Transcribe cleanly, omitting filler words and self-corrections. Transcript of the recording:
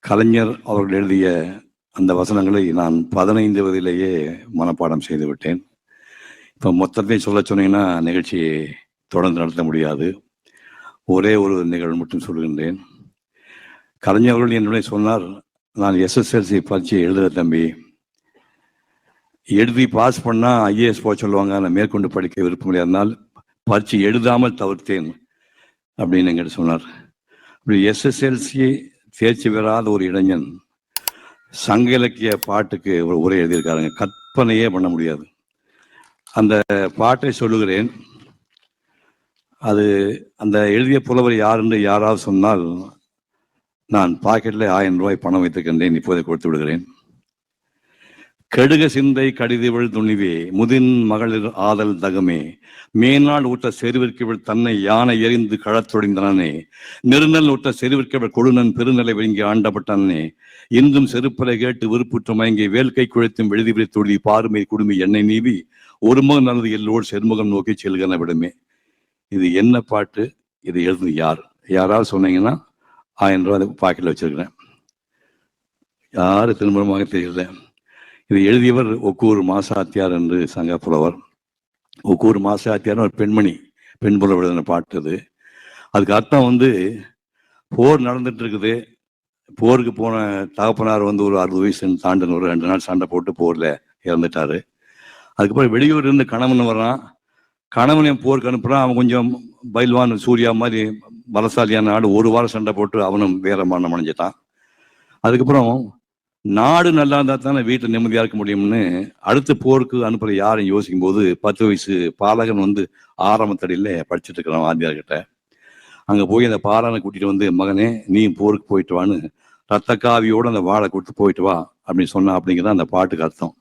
கலைஞர் அவர்கள் எழுதிய அந்த வசனங்களை நான் 15 வயதிலேயே மனப்பாடம் செய்து விட்டேன். இப்போ மொத்தத்தையும் சொல்ல சொன்னீங்கன்னா நிகழ்ச்சியை தொடர்ந்து நடத்த முடியாது. ஒரே ஒரு நிகழ்வு மட்டும் சொல்கின்றேன். கலைஞர் அவர்கள் என்னுடைய சொன்னார், நான் எஸ்எஸ்எல்சி பரீட்சை எழுதுகிற தம்பி, எழுதி பாஸ் பண்ணால் ஐஏஎஸ் போக சொல்லுவாங்க, நான் மேற்கொண்டு படிக்க விருப்பம் முடியாதனால் பரீட்சை எழுதாமல் தவிர்த்தேன் அப்படின்னு என்கிட்ட சொன்னார். அப்படி எஸ்எஸ்எல்சி தேர்ச்சி பெறாத ஒரு இளைஞன் சங்க இலக்கிய பாட்டுக்கு ஒரு உரை எழுதியிருக்காருங்க. கற்பனையே பண்ண முடியாது. அந்த பாட்டை சொல்லுகிறேன். அது அந்த எழுதிய புலவர் யார் என்று யாராவது சொன்னால் நான் பாக்கெட்டில் 1000 ரூபாய் பணம் வைத்திருக்கின்றேன், இப்போதை கொடுத்து விடுகிறேன். கெடுக சிந்தை கடிதிவள் துணிவே, முதின் மகளிர் ஆதல் தகமே, மேனாள் ஊட்ட செருவிற்கவள் தன்னை யானை எறிந்து களத்தொழிந்தனே, நெருநல் ஊட்ட செருவிற்கவள் கொழுநன் பெருநிலை விழுங்கி ஆண்டப்பட்டனே, இன்றும் செருப்பலை கேட்டு விருப்புற்று மயங்கி வேல்கை குழைத்தும் எழுதி தொழி பாருமை குடுமி எண்ணெய் நீவி ஒருமுகம் நல்லது எல்லோடு செருமுகம் நோக்கி செல்கன விடுமே. இது என்ன பாட்டு? இது எழுதுது யார்? யாராவது சொன்னீங்கன்னா 1000 ரூபாய் பாக்கெட்டில் வச்சிருக்கிறேன். யாரு திரும்பமாக தெரியல. இது எழுதியவர் ஒக்கூர் மாசாத்தியார் என்று சங்க புலவர். ஒக்கூர் மாசாத்தியார் ஒரு பெண்மணி, பெண் புலவர் எழுதின பாட்டு அது. அதுக்கு அர்த்தம் போர் நடந்துட்டு இருக்குது. போருக்கு போன தகப்பனார் ஒரு 60 வயசு தாண்டின ஒரு 2 நாள் சண்டை போட்டு போரில் இறந்துட்டாரு. அதுக்கப்புறம் வெளியூர் இருந்து கணவன் வர்றான். கணவனையும் போருக்கு அனுப்புறான். அவன் கொஞ்சம் பைல்வான் சூர்யா மாதிரி பலசாலியான நாடு. ஒரு வாரம் சண்டை போட்டு அவனும் வேற மரணம் அடைஞ்சிட்டான். அதுக்கப்புறம் நாடு நல்லா இருந்தால் தானே வீட்டில் நிம்மதியாக இருக்க முடியும்னு அடுத்த போருக்கு அனுப்புகிற யாரும் யோசிக்கும் போது 10 வயசு பாலகன் ஆரம்பத்தடியில் படிச்சுட்டு இருக்கிறான் வாத்தியார்கிட்ட. அங்கே போய் அந்த பாலனை கூட்டிகிட்டு மகனே நீ போருக்கு போயிட்டு வான்னு ரத்த காவியோடு அந்த வாழை கொடுத்து போயிட்டு வா அப்படின்னு சொன்னா. அப்படிங்கிறத அந்த பாட்டுக்கு அர்த்தம்.